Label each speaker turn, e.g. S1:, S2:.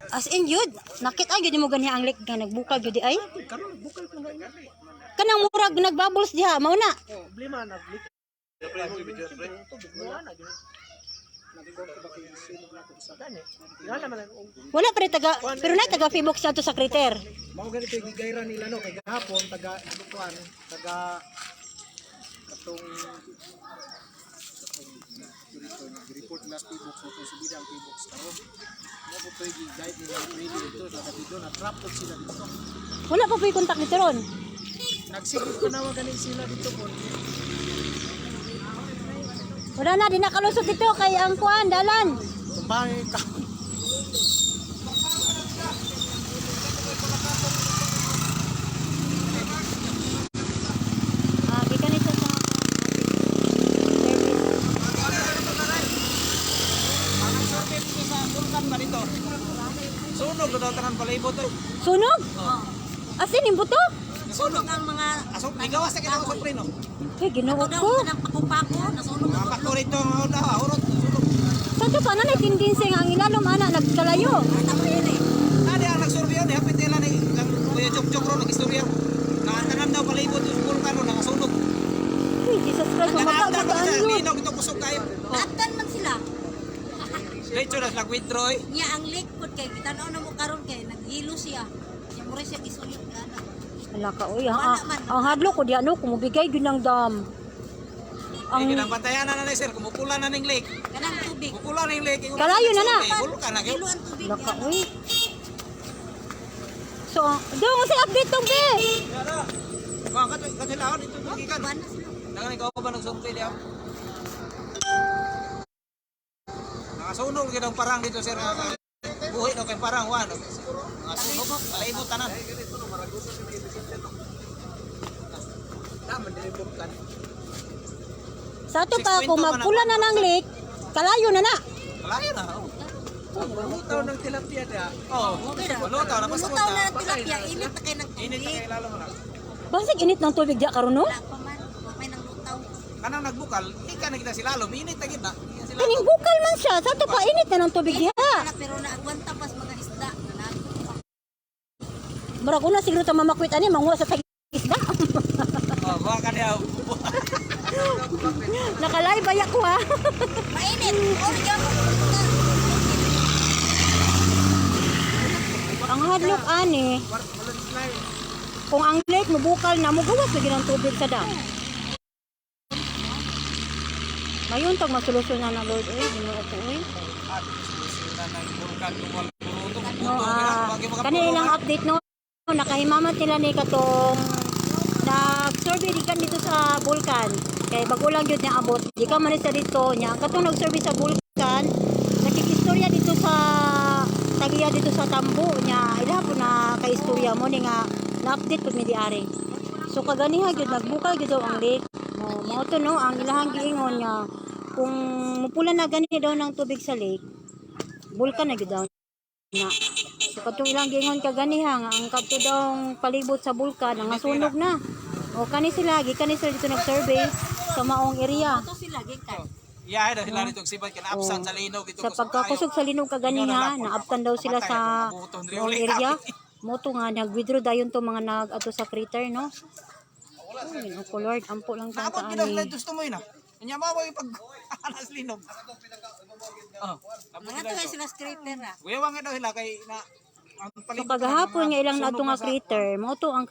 S1: As in yun, nakita gyud mo ganiha ang lake nga nagbukal gyud ay.
S2: Karon nagbukal ko na nga.
S1: Kanang murag nagbubbles diha, mao na.
S2: Problema naglik. Wala na gyud. Nagkuha ko ba kay sino na ko sa dani. Wala man ang
S1: Wala pa rin pero na taga Facebook siya to sa kriter.
S2: mao ganito yung gigayra nila no kay gahapon taga kuan taga katong report na Facebook so kung subida ang Facebook karon mo ko toy guide nila really dito sa dito na trap po sila dito
S1: Wala pa po yung contact dito ron.
S2: nagsigit ko nawa ganin sila dito po
S1: Wala na, di nakalusot dito kay ang kuan, dalan.
S2: tumbay ka
S1: Gikan ito sa
S2: sunog na daw tanan palibot eh.
S1: Sunog? Asin, imbo to?
S3: Nasunog ang mga
S2: Asok, igawas na kita sa preno.
S1: Eh, ginoo
S3: daw
S1: ko.
S3: ng pakupako, nasunog ang
S2: Mga rito na hurot.
S1: Sa to pa na nagtindinsing ang ilalom ana nagkalayo.
S3: kita mo yun eh.
S2: Nadi ang nagsurvey ni hapit nila ni Kuya Jok ro nagistorya. Tanan daw palibot yung bulkan no nakasunog.
S1: Uy, Jesus Christ,
S2: Nanaanda
S1: mamaka
S2: ko
S1: ba
S2: sa
S1: yun?
S2: linog ito kusog kayo.
S3: Naatan man sila.
S2: Diretso na nag-withdraw eh.
S3: Niya ang lake pod kay kitanaw na mo karon kay naghilo siya. Siya mo rin siya gisulit gana.
S1: Wala ka, uy. Ang hadlo ko diyan, no, kumubigay yun ng dam.
S2: Ang ginambantayan na na sir, kumukulan na ning lake.
S3: Kanang tubig.
S2: Kumukulan ning lake.
S1: Kalayo na na.
S2: Bulkan na
S3: Hilo
S2: gyud.
S3: ang tubig.
S1: Wala ka, uy. So, doon sa update tong be.
S2: Mga katilaon dito gikan.
S3: Ban na sila.
S2: Nangan ikaw ba nagsurvey diya? Nakasunog gyud ang parang dito sir. Buhi daw kay parang wan. Mga sunog, palibot tanan. Naman dilibot
S1: Sa to pa, kung magpula na ng lake, kalayo na na.
S2: Kalayo na. Lutaw ng tilapia da. Oh, lutaw na pasok
S3: Lutaw na
S2: na.
S3: ng tilapia, init na kayo ng
S2: Init na
S3: tubig.
S2: kay lalo mo na.
S1: Basig init ng tubig diya karon no?
S3: Wala pa man, may nang lutaw.
S2: Kanang nagbukal, ika na kita si lalo, init na kita.
S1: Kaning bukal man siya. Sa to pa, init na ng tubig diya.
S3: Wala, pero naagwanta pas mga isda.
S1: Murag una siguro ta mamakwit ani manguha sa isda.
S2: Oh, baka dia.
S1: Nakalay baya ko ha.
S3: Mainit. Organ.
S1: Ang hadlok ani, kung ang lake mabukal na, mugawas lagi ng tubig sa dam. Mayon tag masolusyon na Lord eh, ginoo ko eh. No, kanilang update no, nakahimamat nila ni katong nag-survey di kan dito sa bulkan. Kay bago lang yun niya abot. Di ka man sa dito niya. Katong nag-survey sa bulkan, nakikistorya dito sa tagiya dito sa tambo niya. Ila po na kaistorya mo ni nga na-update pud mi diari. So kaganiha gyud nagbukal gyud daw ang lake. Mo to no ang ilahang giingon niya kung mupula na gani daw ng tubig sa lake, bulkan na gyud daw na. So katong ilang giingon kaganiha nga ang kadto daw palibot sa bulkan ang nasunog na. O kani sila dito nag-survey sa maong area.
S3: Ito sila, gikan.
S2: Iya, dahil sila nito sibat kana absan sa linog dito.
S1: Sa pagkakusog sa linog kaganiha, naabtan daw sila sa maong area. Moto nga nag-withdraw dayon to mga nag-ato sa crater no. Oh, ko Lord, ampo lang tang
S2: Napag gid
S1: kaani.
S2: gusto mo ina. Nya maway pag anas linog. Oh,
S3: Mga to ay sila scraper ah.
S2: Kuya wang daw sila kay na ang
S1: So kagahapon nga ilang nato nga crater, mo to ang